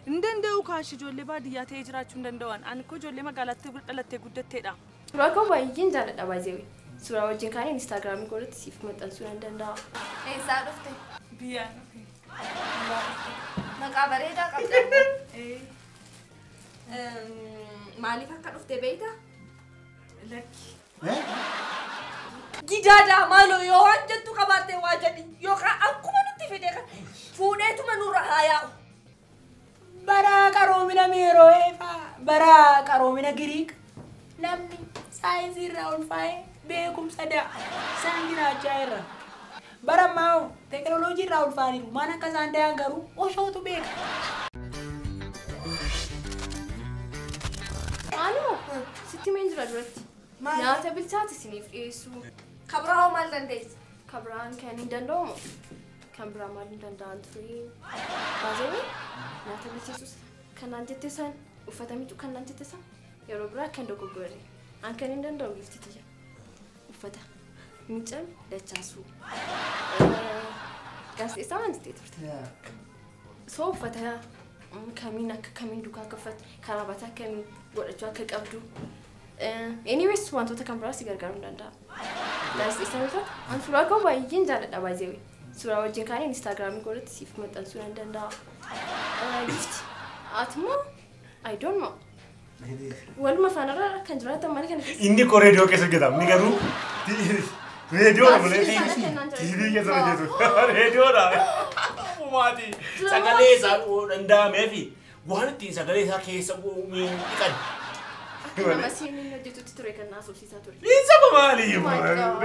Indanda'u kaashi ijoollee baadiyyaa ta'ee jiraachuu hin danda'an. Ani koo ijoollee magaalaatti dhalattee guddatteedha. Suuraa koo baay'een jaalladha baay'ee. Suuraa wajjin kaanii Instagramii koodatti siif maxxansuu nan danda'a. Eessaa dhufte? Biyyaan. Maqaa bareedaa qabda. Maaliif akka dhufte beektaa? Lakki. Gidaadhaa maaloo yoo waan jettu qabaattee waa jedhi yookaan akkuma nutti fide kan fuudheetuma nurra haa yaa'u. Bara qaroomina meeroo'eefaa bara qaroomina Giriik namni saayinsii irraa ulfaa'ee beekumsa isaan jiraachaa irra bara ammaa teekinooloojii irraa ulfaaniiru waan akka isaan dayaan garuu oshootu beeka. Maaloo sitti meen jira duratti nyaata bilchaati isiniif dhiyeessu. Kabraa hoo maal dandeessi? Kabraan kan hin danda'amu. Kan biraa maal hin danda'an ture. Baazee nyaata bilcheessus kanaan jettee san uffata miicuu kanaan jettee san yeroo biraa kan dogoggore. An kan hin danda'u gifti tiyya. Uffata miicaan dachaasuu. Gaazexeessaa waan jettee turte. Soo uffata kamiin akka kamiin duukaa akka uffatu karaabata akkamiin godhachuu akka qabdu. Anyways wantoota kan biraa si gargaaruu hin danda'a. Gaazexeessaa miti an suuraa koo baay'een jaalladha baay'ee. Suuraa wajjin kaanii Instagramii koodatti siif maxxansuu nan danda'a. Gift atmoo I don't know. Waluma faanarra kan jiraatan malee kan inni ko reediyoo keessa hojjeta inni garuu reediyoo malee TV keessa hojjetu reediyoodha. Maati sagalee isaa danda'amee fi waan ittiin sagalee isaa keessa dhiqan. Akkuma masiin hojjetutti ture kan naasofsiisaa ture. Isa maali?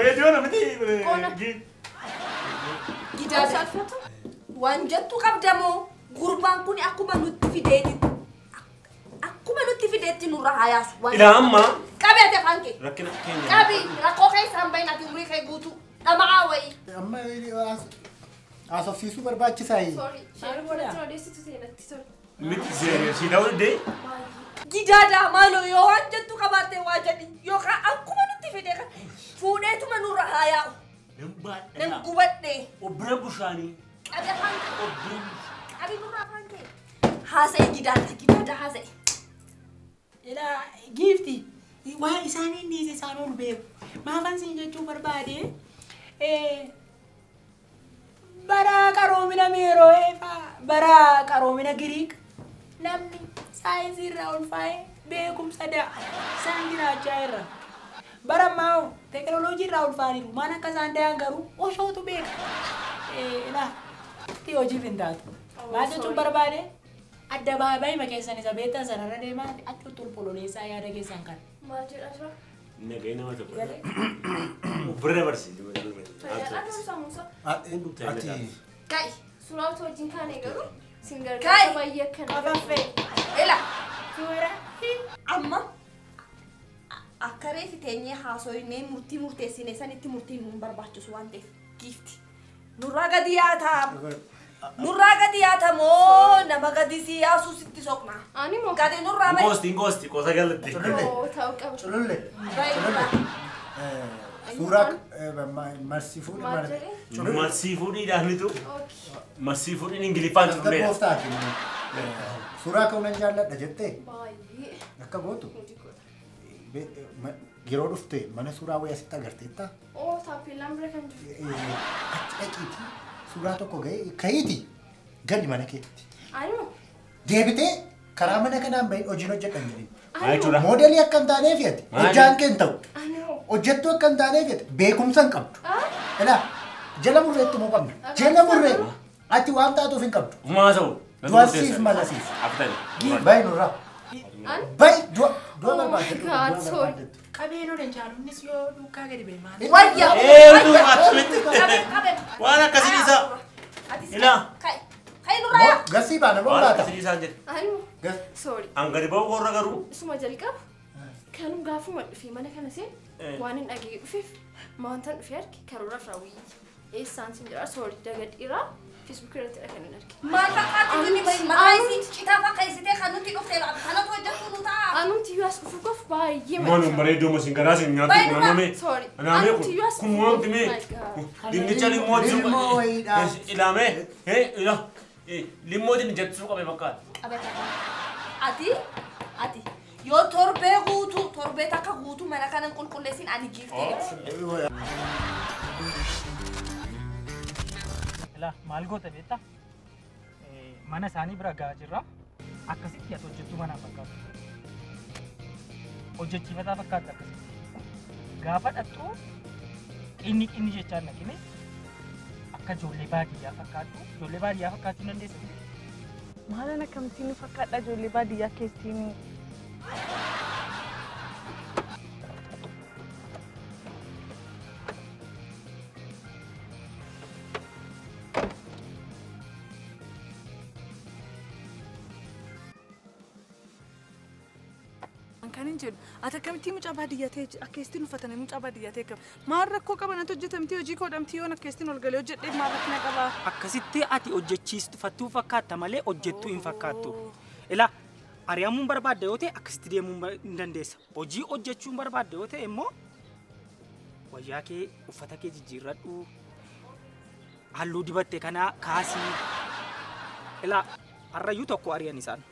Reediyoodha miti. Gidaa salphatu waan jettu qabdamoo gurbaan kun akkuma nutti fideetti nurra haa yaasu. Ila amma qabeete fanke rakkina keenya qabi rakkoo keessaan bahinati umurii kee guutuu dhama'aa wayii. Amma haasofsiisuu barbaachisaa. Sorry. Shaayii godhatti odeessitu seenatti sorry. miti si ta'uu dee. Gidaadhaa maaloo yoo waan jettu qabaattee waa jedhi yookaan akkuma nutti fide kan fuudheetuma nurra haa yaa'u. Nam gubadhee. Obbira bushaanii. Qabi afaan kee. Qabi nurra afaan kee. Haasa'e gidaadhaa haasa'e. Ila gifti waa isaanii inni isaan ol beeku maafan siin jechuu barbaade bara qaroomina meeroo'eefaa bara qaroomina Giriik namni saayinsii irraa ulfaa'ee beekumsa isaan jiraachaa irra bara ammaa teekinooloojii irraa ulfaaniiru waan akka isaan dayaan garuu oshootu beeka. Ila itti hojiif hin taatu maal jechuun barbaade adda baay'ee makeessan isa beektan sanarra deemaa akka tulpololeessaa yaada keessan kan. Maal jedha jira? Nagay nama tokko. Obbira barsiisi. Kai. Suuraa otoo wajjin kaanee garuu sin gargaara baay'ee akkana. Afaffee. Ila. Suura. Amma akka reefi teenyee haasoinee murtii murteessine sanitti murtiin nuun barbaachisu waan ta'eef giifti. Nurraa gadi yaataa. Nurraa gadi yaatamoo nama gadi si yaasuu sitti soqna. Ani moo gadi nurraa bahi. Ngosti qosa galatti. Oo ta'uu qabu. Cululle. Suuraa marsiifuu Marsiifuudhiidhaan nitu. Marsiifuudhiin Ingiliffaan cululleedha. Gooftaati. Suuraa ka'uu nan jaalladha jettee Baay'ee. akka gootu yeroo dhufte mana suuraa wayii asitti agarteetta. Oo taappeellaan bira kan jiru. Achi dhaqiiti suuraa tokko ga'ee ka'iiti gadi mana keetti. Ani moo Deebitee karaa mana kanaan bahin hojiin hojjedhan jedhee. Jechuudha. Moodelii akka hin taaneef yatti hojjaan kee hin ta'u. ani moo Hojjettuu akka hin taaneef yatti beekumsa hin qabdu. Ilaa jala murreetti moo qabna? Jala murree ati waan taatuuf hin qabdu. Maa ta'u. Du'asiif malasiif. Aftan. Bayi nurraa. ani Bayi du'a Oh my God, sorry. Qabeenoo danchaaluunis yoo duukaa gadi ba'e maali? Wayya. Duuba akkamitti. Waan akkasii isaa. Ila. Kai. Kai nurraa yaa. Gasii baana moo Waan baata? akkasii isaa jedhe. ani moo sorry. An gadi ba'u korra garuu. Isuma jalqaba kanum gaafuma dhufee mana kana seen waan hin dhagee dhufeef maantan dhufee arge karoora raawwii eessaan sin jedha sorry daga dhiiraa Facebook irratti kan hin arge. Maal fakkaatu gadi bahi maqaa isii citaa fakkeessitee kan nuti dhufte kanatu hojjetu nu ta'a. Anuti US dhufuuf baay'ee Manu bareedduu masin garaa sin nyaatu kun namame. Sorry. Namame Anuti US kun wanti mee. Dinnicha limmoo Ilmoo wayiidha. ilame. Ila. Limootiin jettuu qabe fakkaata. Qabata. Ati yoo torbee guutuu torbee takka guutuu mana kanan qulqulleessin ani giftee. Ila maal goota beektaa? Mana isaanii bira gahaa jirra. Akkasitti ati hojjettuu manaa fakkaatu. Hojjechiifataa fakkaatu akkasitti. Gaafa dhaqxu inni jechaan naqime akka ijoollee baadiyyaa fakkaatu. Ijoollee baadiyyaa fakkaachuu dandeessa. Maalan akkamittiin fakkaadha ijoollee baadiyyaa keessatti? Kanin jedhu ati akkamitti mucaa baadiyyaa ta'e akkeestiin uffatanii mucaa baadiyyaa ta'e qaba. Maal rakkoo qaban ati hojjetamtii hojii koodhamtii yoon akkeestiin ol galee hojjedhee maal rakkina qaba? Akkasitti ati hojjechiifattuu fakkaatta malee hojjettuu hin fakkaattu. Ila ari'amuun barbaadda yoo ta'e akkasitti deemuu hin dandeessa. Hojii hojjechuun barbaadda yoo ta'e immoo wayyaa kee uffata kee jijjiirradhu. Halluu dibatte kana kaasii. Ila harrayyuu tokko ari'an isaan.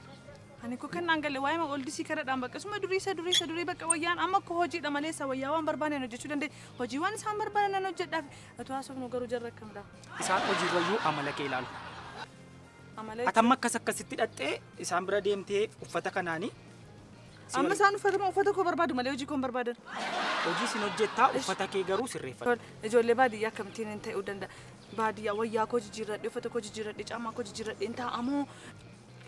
Ani ko kan nangale waa'ee ma oldisii karadhaan bakka suma durii bakka wayyaan amma ko hojiidha malee sa wayyaa waan barbaadan hojjechuu danda'e hojii waan isaan barbaadan hojjedhaaf atu haasofnu garuu jarra akkamidha. Isaan hojiirrayyuu amala kee ilaalu. Atamma akkasitti dhattee isaan bira deemtee uffata kanaanii. Amma isaan uffata koo barbaadu malee hojii koo barbaadan. Hojii sin hojjettaa uffata kee garuu sirreeffadhu. Ijoollee baadiyyaa akkamittiin hin ta'uu danda'a. Baadiyyaa wayyaa koo jijjiirradhe uffata koo jijjiirradhe caamaa koo jijjiirradhe hin taa'amoo.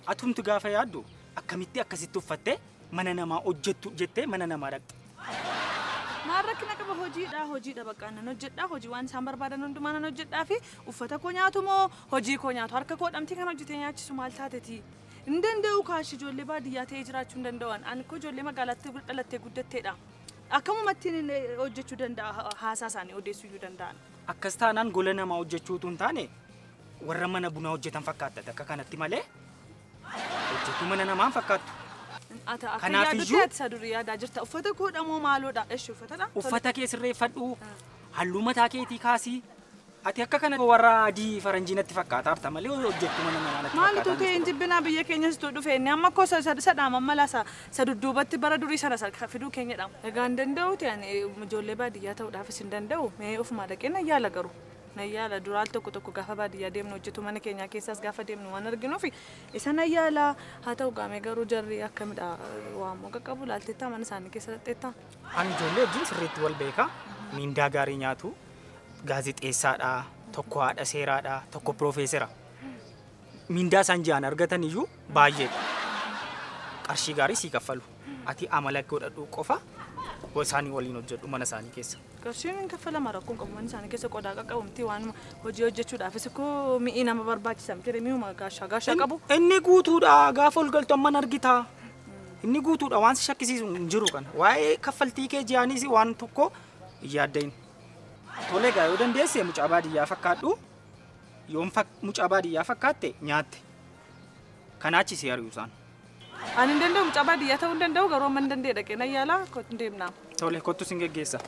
Atumtu gaafa yaaddu akkamitti akkasitti uffattee mana namaa hojjettu jettee mana namaa dhaqxe. Maal rakkina qaba hojiidha bakka nan hojjedhaa hojii waan isaan barbaadan hundumaa nan hojjedhaa fi uffata koo nyaatu moo hojii koo nyaatu harka koo dhamtii kan hojjetee nyaachisu maal taateti. Hin danda'u kaashi ijoollee baadiyyaa ta'ee jiraachuu hin danda'an. Ani koo ijoollee magaalaatti dhalattee guddatteedha. Akkamumattiin hojjechuu danda'a haasaa isaanii odeessuu iyyuu danda'an. Akkas taanaan gola namaa hojjechuutu hin taane warra mana bunaa hojjetan fakkaata akka kanatti malee. Hojjetu mana namaan fakkaatu. Kanaaf iyyuu ati durii yaadaa jirta uffata koodha moo maaloodha? Eesh uffatadha. Uffata kee sirreeffadhu. Halluu mataa keetii kaasii. Ati akka kana warra adii faranjiinatti fakkaata harta malee hojjetu mana namaatti fakkaata. Maalitu ta'e injibbinaa biyya keenyas tu dhufe inni amma koo sadhaama mala sadudduubatti bara durii sana fiduu keenyadha. Egaa hin danda'u ta'an ijoollee baadiyyaa ta'uudhaafis hin danda'u. Mee ofuma dhaqee na yaala garuu. Nayyaala duraal tokko gaafa baadiyyaa deemnu hojjetu mana keenyaa keessaas gaafa deemnu waan arginuuf isa nayyaala haa ta'u gaamee garuu jarri akkamidha waan moqa qabu laalteettaa mana isaanii keessa dhaqxeettaa. Ani ijoollee wajjin sirriitti wal beeka miindaa gaarii nyaatu gaazexeessaadha tokko haadha seeraadha tokko piroofeesera miindaa isaan ji'aan argatan iyyuu baay'eedha qarshii gaarii sii kaffalu ati amala godhadhu qofa isaanii waliin hojjedhu mana isaanii keessa. Qarshiin kaffalama rakkoon qabu mana isaanii keessa qodaa qaqqabumti waan hojii hojjechuudhaafis koo mi'i nama barbaachisa miti mi'uma gaashaa qabu. Inni guutuudha gaafa ol galtu amman argita. Inni guutuudha waan si shakkisiisu hin jiru kana. Waa'ee kaffaltii kee ji'aanis waan tokko yaaddain. Tolee gaa yoo dandeesse mucaa baadiyyaa fakkaadhu yoon mucaa baadiyyaa fakkaatte nyaatte. Kanaachi si ari'u isaan. Ani hin danda'u mucaa baadiyyaa ta'uu hin danda'u garuu amma hin danda'e dhaqee na yaala kottu deemnaa. Tolee kottu sin geggeessa.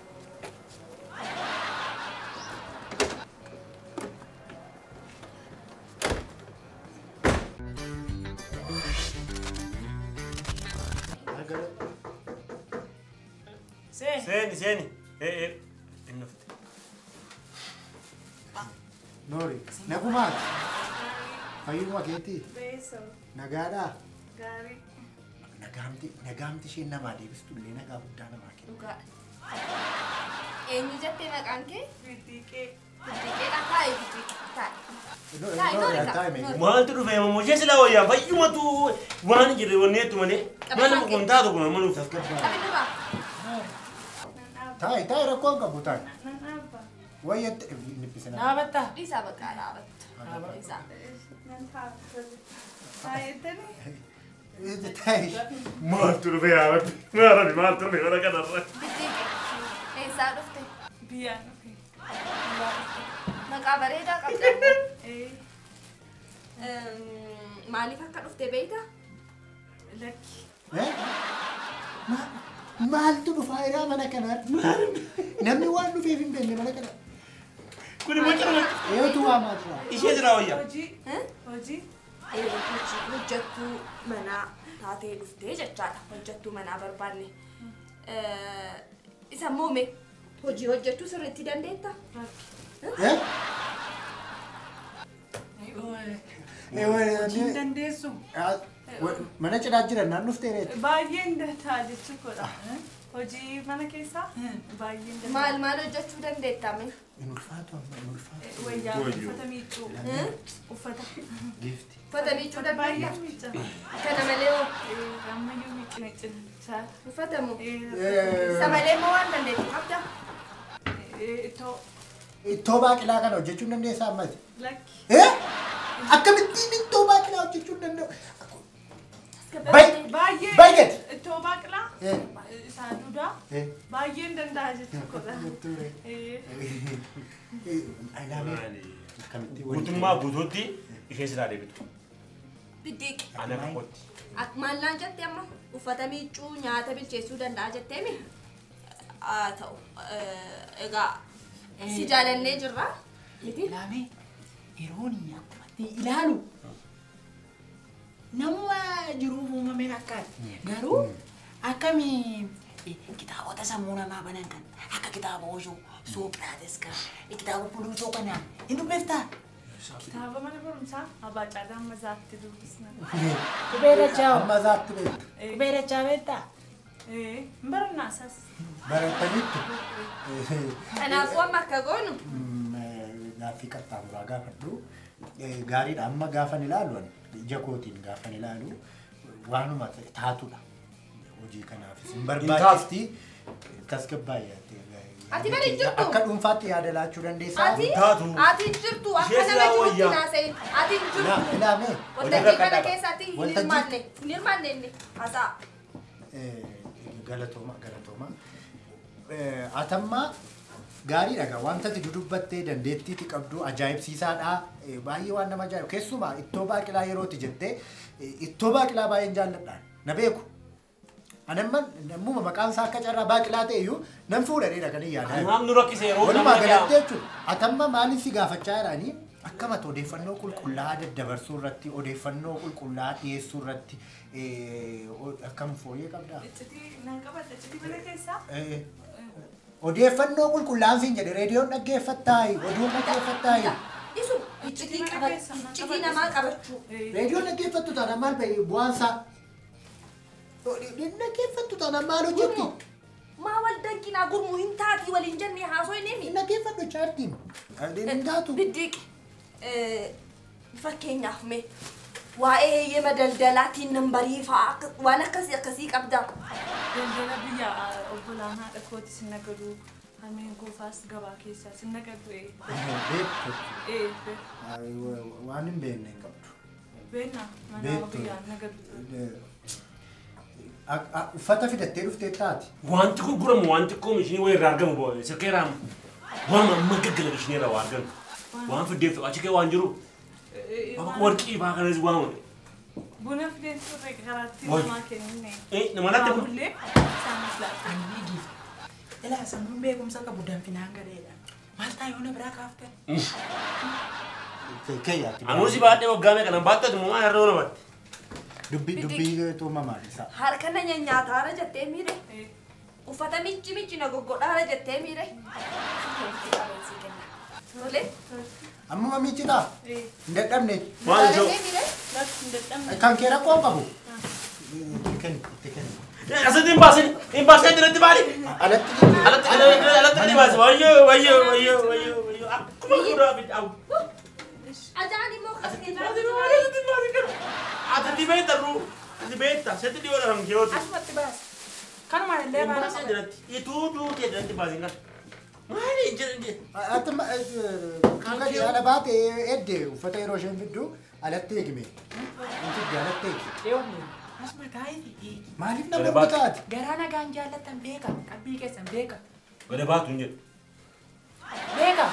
Seni. Innofte. Nori, nagumaat. Fayyuma keetii. Beeso. Nagaadhaa. Gaarii. Nagaamti isheen namaa deebistu illee nagaa guddaa namaa kenna. Dhugaa. Eenyu jettee maqaan kee? Fiddiiqee. Fiddiiqeedha taa'e fiddiiqee. Maaltu dhufe mamoo ishee silaa wayyaa fayyumatu waan jirre wanneetu malee mana kun taatu kun amma nuuf Qabi dhugaa. Taa'e rakkoon qabu taa'e. Wayyatti nibbisina. Dhaabatta. Dhiisaa bakka dhaabatta. Dhiisaa. maaltu dhufe yaa rabbi maaltu dhufe mana kanarra. Fiddiiqee. Eessaa dhufte? Biyyaan. Maqaa bareedaa qabda. Maaliif akka dhufte beektaa? Lakki. Maaltu dhufaa jiraa mana kanaa? Namni waan dhufeef hin beekne mana kana. Kuni macam Eetu waamaa jira. ishee jira wayyaa. Hojii. Hojjettuu manaa taatee dhuftee jechaadha. Hojjettuu manaa barbaanne. Isa moome hojii hojjettuu sirriitti dandeetta? Hojii dandeessu. Mana cidhaa jiran naan dhuftee reeti. Baay'een danda'a jechuudha. Hojii mana keessaa baay'een danda'a. Maal hojjechuu dandeettame? Hin ulfaatu amma hin ulfaatu. Wayyaa uffata miiccuu. Uffata. Gifti. Uffata miiccuu dandeetta? Baay'ee miicca. Kana malee hoo? Ammayyuu miiccine cinaa. Uffatamu? Isa malee moo waan dandeettu qabda? Ittoo baaqilaa kana hojjechuun dandeessaa ammati? Lakki. Akkamittiin ittoo baaqilaa hojjechuun danda'u? Baay'ee. Baay'ee. Ittoo baaqilaa. Isaa duudaa. Baay'een danda'a jechuudha. Guutummaa guutuutti ishee silaa deebitu. Biddiiq. Ana kakotti. Maallaan jette amma uffata miiccuu nyaata bilcheessuu danda'a jetteemi? Haa ta'u. Egaa si jaalannee jirra. Miti? Ilaamee yeroon akkumatti ilaalu nama jiruuf uumameen akkaati. Garuu akkamii kitaabota sammuu namaa banan kan akka kitaaba Oshoo, Sookiraates kan kitaaba Puluutoo kanaa hin dubbiftaa? Kitaaba mana barumsaa Abbaacaadhaa amma zaatti dubbisna. Kubeerachaa Amma zaatti beektu. Kubeerachaa beektaa? Barannaa isaas. Barattaniittu. Kanaafuu amma akka goonu? Gaaffii qaxxaamuraa gaafadhu. Gaariidha amma gaafan ilaalu ija kootiin gaafan ilaalu waanuma taatudha. Hojii kanaafis hin barbaachifti tasgabbaayyaatti. Ati bari jirtu? Akka dhuunfaatti yaada laachuu dandeessaa? Ati jirtu akka nama jirutti naasa'e. Ati jirtu. Ilaamee. Waltajjii kana keessatti hin hirmaanne. Hin hirmaanne inni. Hasaa. Galatooma. Atammaa gaariidha gaa wanta ati dudubbattee dandeettiitti qabdu ajaa'ibsiisaadha. Baay'ee waan nama ajaa'ibu. Keessumaa ittoo baaqilaa yerootti jettee ittoo baaqilaa baay'een jaalladhaan na beeku. Anamman nammuma maqaan isaa akka carraa baaqilaa ta'e iyyuu nan fuudhaniidha kan hin yaadaa. Namni rakkise yeroo Walumaa galatti jechuudha. Atamma maaliif si gaafachaa jiranii akkamatti odeeffannoo qulqullaa'aa daddabarsuu irratti odeeffannoo qulqullaa'aa dhiyeessuu irratti akkam fooyyee qabdaa? Iccitii nan qabadha. Iccitii mana keessaa. Odeeffannoo qulqullaa'aan siin jedhe reediyoon dhaggeeffattaayi oduun dhaggeeffattaayi. Isu iccitii namaa qabachuu. Reediyoon dhaggeeffattu taanaan maal bahe bu'aansaa? Dhaggeeffattu taanaan maal hojjetti? Maa wal danqinaa gurmuu hin taatii waliin jennee haasoo hin himi. Dhaggeeffadhu chaartiin. Hin taatu. Biddiiq fakkeenyaaf mee waa'ee heeyyama daldalaatiin nambarii fa'aa waan akkasii qabdaa. Daldala biyya obbolaan haadha kooti sin nagadu hameen goofaas gabaa keessaa sin nagadu. Waan hin beekne hin qabdu. Beekna mana biyyaan nagadu. Uffata fidattee dhuftee taati. wanti gurguramu wanti xiqqoom ishee wayii irraa argamu boo sirkeeraan waan amma gaggala ishee irraa waa argamu waan fiddeef achi kee waan jiru warqii baa kanas waan Buna fideen turre karaatti namaa kennine. nama natti kun Amullee isaanis laata. Ani giif. Ilaa sammuun beekumsa qabu danfinaan galeedha. Maal ta'a yoo na biraa kaaftan? anuusi baadhee waggaame kanan baattatu moo harroo namatti Dubbii tuumamaan isaa. Harka na nyaataara jettee miire. Uffata michi na goggodhaara jettee miire. Tole. Amma miichitaa? Hin dadhabne. maal ijoo Lakki hin dadhabne. Kan kee rakkoo qabu? Itti kenni. asatti hin baasee jiratti baali alatti kan baase wayyoo akkuma guddaa bid'aawu Ajaan immoo ati beektarru ati beekta setti dhiyoo dharam keewwatu Asumatti baas. Kanumaan illee hin baala baasee qaba. jiratti ituu duutee jiratti baasin kan maali jedhanje Kan gadi haala baate edde uffata yeroo isheen fiddu alatti eegime. Inti alatti eegi. Dhiyoonni. Asuma taa'eeti. Maaliif nama butaati? Garaa nagaan jaallattan beeka. Qabbii keessan beeka. gada baatu hin jedhu Beeka.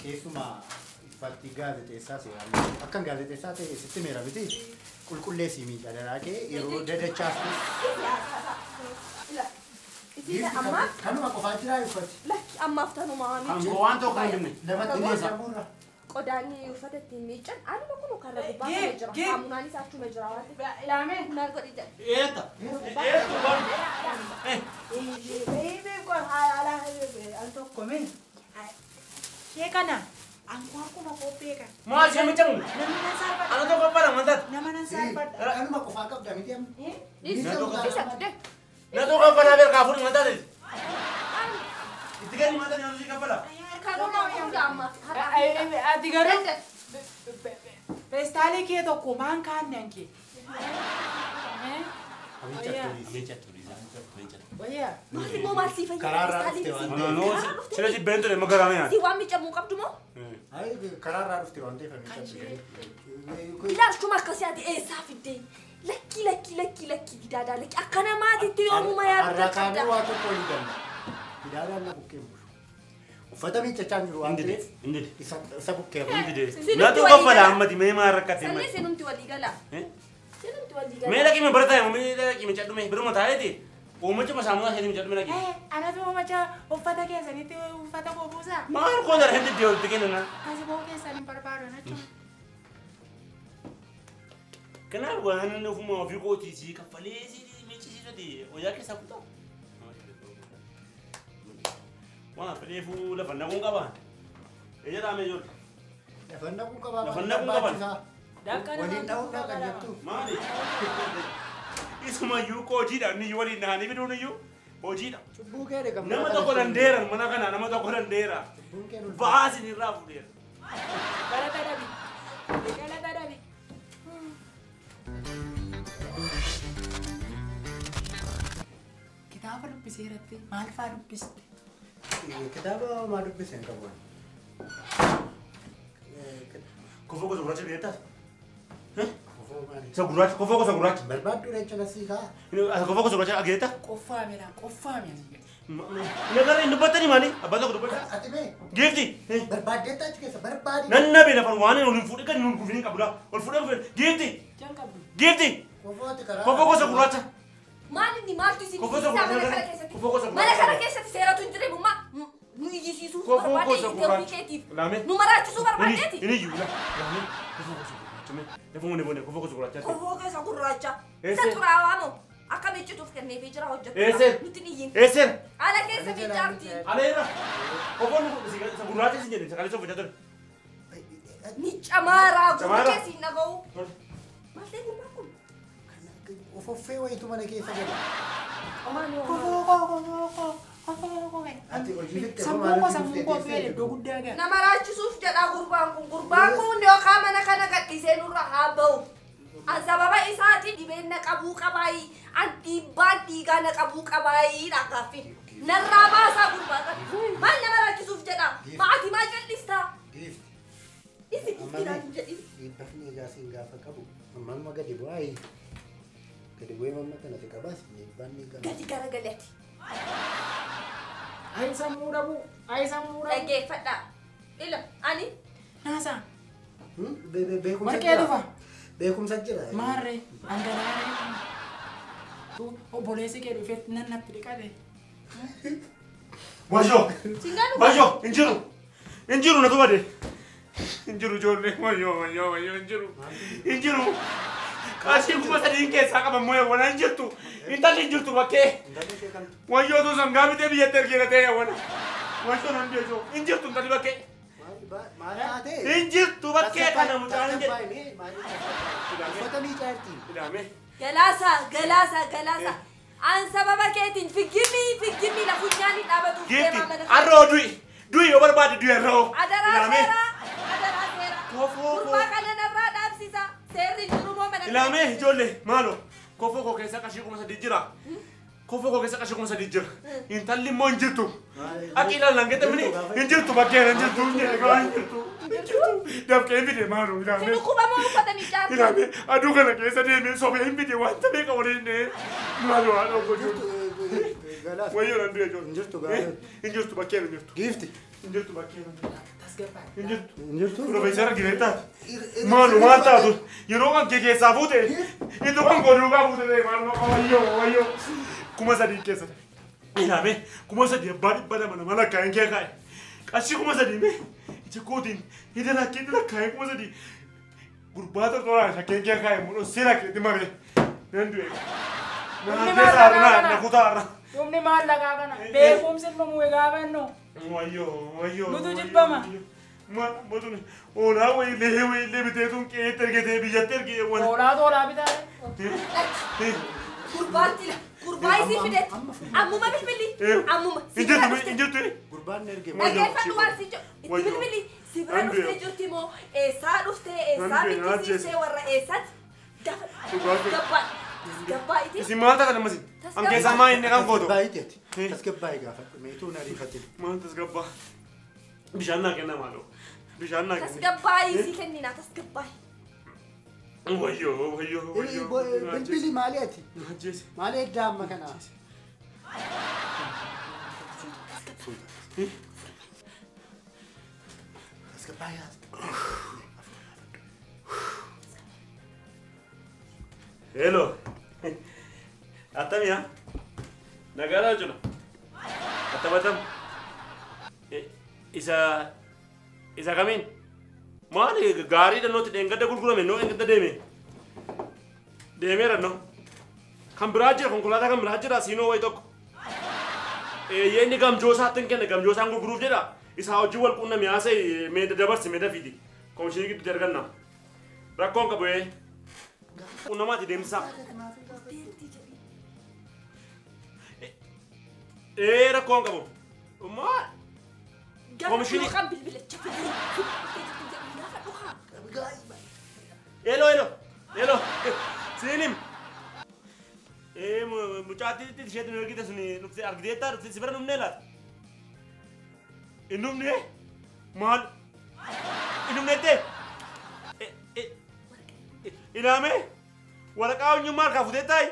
Keessumaa uffatti gaazexeessaa seeraan akkan gaazexeessaa ta'e sitti meera miti qulqulleessii miidha daraa kee yeroo dadachaaftu Sisa amma kanuma qofaa jiraa uffati. lakki ammaaf tanuma Kan miiccan. waan tokko hin dhimne. Namatti Kagoota. deemurra. Qodaanni uffata ittiin miiccan anuma kun karra gubbaa Geef, kana jira. geef. Saamunaanis achuma jira waan ta'eef. Laamee. Naal godhi jedhe. Eeta. Eeta waan. Baby ko ala an tokko min. Kee kana angko akkuma kophee kan. Maal ishee miidhamu? Nama nan saafadha. Ana tokko bara mantat. Nama nan saafadha. Kanuma qofaa qabda miti amma. Sisa de. Na tokko bara beer kaafuri mantat. Itti gadi mantat nyaatu si kaffala. Kanuma hunda amma. Ati garuu feestaalee kee tokko maan kaannan kee. Wayyaa. Maali moo maal sii fayyada? Karaarraa Staalii dhufte waan sii- No, no, sila si bento de magara me. Si waan miicamuu qabdu moo? Ay karaarraa dhufte waan ta'eef Ilaalchuma akkasii ati eessaa fiddee? Lakki gidaadaa lakki akka namaatitti yoomuma yaadu Arrakaanii dadhabda. waa tokko hin danda'a. Hidaalaan na bukkee bulu. Uffata miiccachaa jiru waan ta'eef Indide. isa bukkee bulu. Indide. Sinumti Na to walii kaffala gala. ammati me ma rakkate Sanni me. sinumti walii gala. Eh? Sinumti walii gala. Me laki me barata me laki me chaddu me biruma taayeti. Uumacha masaamuna sheni me chaddu me laki. Anatu macha uffata keessanitti uffata kobuusaa. Maal ko dar hindi dio tikena na. Asi boo keessan hin barbaadu jechuudha. Kana waan nu fuma ofi ko ti si kaffale si me chi si di oya ke sakuta. Wa fale fu la fanna kun qaba. Eja da me jol. Lafanna kun qabaa. Lafanna kun qabaa. Waliin dha'uudhaa kan jettu. Maali? Isuma yu ko jida ni wali na ni bidu ni yu. Hojiidha. Cubbuu kee dhaqama. Nama tokko dandeera mana kana nama tokko dandeera. Cubbuun kee nuti. Baasi ni irraa fuudheera. Galata dhabi. Galata dhabi. Kitaaba dubbiseeratti maal fa'aa dubbiste? Kitaaba maa dubbise hin qabu. Kofoo gosa gurraacha beektaa? Kofoo maali? Isa gurraacha kofoo gosa gurraacha. Barbaaddu jecha nasii kaa. Kofoo gosa gurraacha beektaa? Qoffaamedha qoffaame. Nagarra hin dubbattani maali? Abbaan tokko dubbata. Ati mee Geefti. barbaaddeetta achi keessa barbaadi. Nanna beela fan waan ol hin fuudhe kan hin gufin qabudha. Ol fuudhe gufin. Geefti. Jalqabdu. Geefti. Kofooti karaa. Kofoo gosa gurraacha. Maal inni maaltu isin Kofoo dhiisisaa gosa mana kana gurraacha. keessatti? Kofoo gosa Mana gurraacha. kana keessatti seeratu hin jirre mummaa nu iyyisiisuuf Kofoo barbaade gosa ofii gurraacha. keetiif. Laame. Nu maraachisuu barbaadeeti. Ini iyyuu la. Laame. Kofoo gosa gurraacha. Lafa mun boone kofoo gosa gurraacha. Kofoo gosa gurraacha. Eesse? Isa xuraawaa moo? Akka miiccituuf kenneefii jira hojjetu. Eesse? Nuti hin iyyin. Eesseera. Ala keessa miiccaarti. Aleera. Kofoon isa gurraacha si jedhe sagalee soofachaa ture. Miiccamaaraa gurra Camaara. keessi hin dhaga'u. Maal ta'e gurraa kun? Ofoffee wayitu mana keessa jira. Omaan yoo Ati hojii fitte Sammuu koo fe'ee iddoo guddaa gahe. nama raachisuuf jedha gurbaan kun. Gurbaan kun yookaan mana kana gadhiisee nurra haa ba'u. An sababa isaatiin dhibeen na qabuu qabaayi. An dhiibbaan dhiigaa na qabuu qabaayi dhaggaafi. Narraa baasaa gurbaa kana. Maal nama raachisuuf jedha? Ma'aati maal jallistaa? Giifti. Isi giftiidhaan hin jedhin. Dhiibbafni egaa siin gaafa qabu. Amma gadi bu'aayi. Gadi bu'ee mamma kanatti qabaas dhiibbaan ni qaba. Gadi garagaleeti. Ayi sammuu dhabuu. Ayi sammuu dhabuu. Dhaggeeffadhaa. Ila ani Naasa. Beekumsa Warqee dhufa. Beekumsa jira. Maarree. Angalaaree. Tu obboleessi kee dhufee nan natti dhiqate. Wajjo. singalu Wajjo. Injiru. Injiru na tubade. Injiru ijoollee. Wajjo. Injiru. Injiru. Qaashii kuma sadiin keessaa qaban moo yawwana hin jirtu. Intalli hin jirtu bakkee. Wajjo tu sangaa bitee biyyatti ergeera ta'e yawwana. Wajjo nan deesoo. Hin jirtu intalli bakkee. Maal taatee? Hin jirtu bakkee kana mucaan hin jedhu. Uffata miicaarti. Ilaame. galaasa. An sababa keetiin figgimii la funyaanii dhaabatu Geefti. Arroo du'i. Du'i yoo barbaade du'i arroo. Adaraa seera. Kofoo Gurbaa kana narraa dhaabsisa. Seerri jiru moo mana Ilaame ijoollee maalo. Kofoo koo keessa qashii kuma sadii jira. Kofoo koo keessa qashii kuma sadii jira. Intalli immoo hin jirtu. Aki ilaalan gete mini hin jirtu bakkee hin jirtu. Hin jirtu. Dafqee hin fide maalo ilaame. Sinu kuba moo uffata miicaarti? Ilaame aduu kana keessa deemee sobee hin fide wanta beeka waliin maalo haa dhoobo jirtu. Wayyoo nan du'e ijoollee. Hin jirtu gaa'ela. Hin jirtu bakkee hin jirtu. Giifti. Hin jirtu bakkee hin jirtu. Tasgabbaa. Hin jirtu. Hin jirtu. Profeesar Gireettaati. Maalu maal taatu yeroo kan kee keessaa fuute iddoo kan godhuu kaa fuute ta'e maalu wayyoo kuma sadii keessa ta'e. Ilame kuma sadi badi bada mana mana kayan ke kai. Kashi kuma sadi me. Ita kodin idan na ke da kayan kuma sadi. Gurbata tora sa ke kai mu sira ke dimare. Nandu. Na ke sarna na kutara. Tumni maal lagaa kana. Beekumsin nu eegaafannu. Wayyo. Nutu jibbama. Motun ola way le biteetun ke tergete biyya terge wana. Toolaa bitaare. Gurbaa isii fidet. Ammuma bilbili. Ammuma. Injirtu. Gurbaan erge. Dhaggeeffadhu waan si itti bilbili. Si bira dhuftee jirti moo eessaa dhuftee eessaa bichisiisee warra eessaati? Gabbaa iti. Isin maal ta'a namasi? An keessaa maa inni kan gootu? Baay'eeti. Tasgabbaa'ee gaafadhu. Meetuu na riifatin. Maal tasgabbaa? Bishaan naa kenna maaloo. Bishaan naa kenna. Tasgabbaa'ii si kennina tasgabbaa'ii. Wayyo. Bilbili maaliiti? Ajjeese. Maali edda amma kana? Tasgabbaa'ee. Hello. Atamiya. Nagara juna. Atamatam. Isa kamin. Maali gaarii da nooti dheengadda gurgurame noo dheengadda deeme. Deemeera no. Kan biraa jira konkolaataa kan biraa jira siinoo wayi tokko. Inni gamjoosaatti hin kenne gamjoosaan gurguruuf jedha. Isaa hojii wal quunname haasa'e meeda dabarse meeda fiidi. Komishinii giddu darganna. Rakkoon qabu quunnamaati deemsisaa. Rakkoon qabu. Maal? Komishinii. Kan bilbilacha fidee. Hello. Sinim. Mucaati tisheetu nu ergite suni nuti argiteetta nuti sibira numnee laata. Innumne maal? Innumneette. Ilaame waraqaa eenyummaa harkaa futeettaay.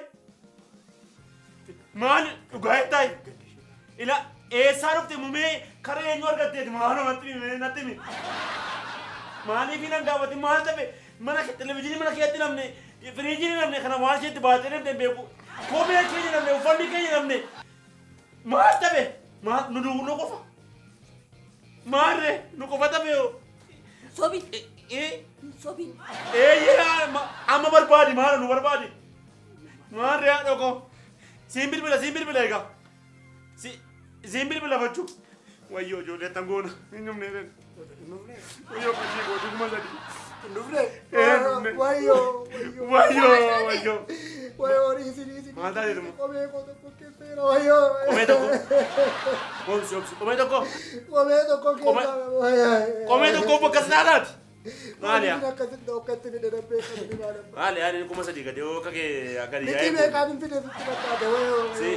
Maal dhugaayettaay. Eessaa dhufte mumee karaa eenyu argatteeti maaloo natti himi. Maaliif hin gaafatti maal ta'e mana televizyiinii mana keetti namne firiijii namne kana maal isheetti baatee namne beeku koomee keenya namne uffanni keenya namne maal ta'e maal nu qofa maarre nu qofa ta'e Sobi. Sobi. Amma barbaadi maal nu barbaadi maarre haa dhoko siin bilbila egaa siin bilbila fachuu wayyoo ijoollee tangoona hin numne Wayyo kasih gua cuma tadi. Ndufne. Wayyo di sini. Mana tadi tu? Kome ko to ke wayyo. Kome toko. Kome toko bekas narat. Mana ya? Ini kuma sadi kade o kage agari ya. Niki me ka bin fide kade wayyo. Si.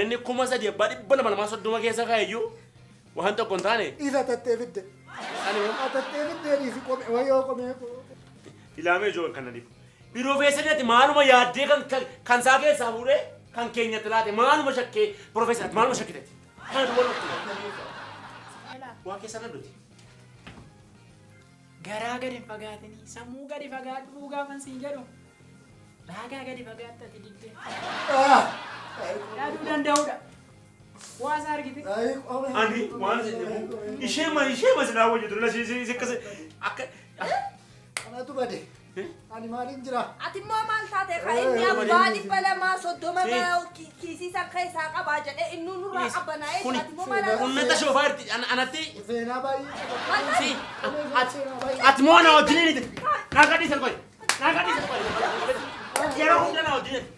Ini kuma sadi badi bana mana masuk duma ke sa kayu. Wahan to kontane. Isa tatte fide. Ilame jo kan nadi. Professor ne maluma yaadde kan saage sabure kan kenya telate maluma shakke professor maluma shakke. Kan wala. Wa ke sanaduti. Garaa gadi fagaatanii sammuu gadi fagaadhuu gaafan siin jedhu raagaa gadi fagaattati digdee. Yaaduu danda'uudha. Waasa argite. Ani waan ishee masilaa wajji ture si akkasi akka. Anatu bade. Ani maalin jira. Ati immoo maal taate kan inni abbaa dhibba lamaa soddoma kiisii sakka isaa qabaa jedhee inni nurraa qabbanaa'ee ati immoo maal ummata shoofaarti anatti. Seenaa baay'ee. Ati moo na wajjiniiti. Naa gadhiisan qoy. Yeroo hunda na wajjiniiti.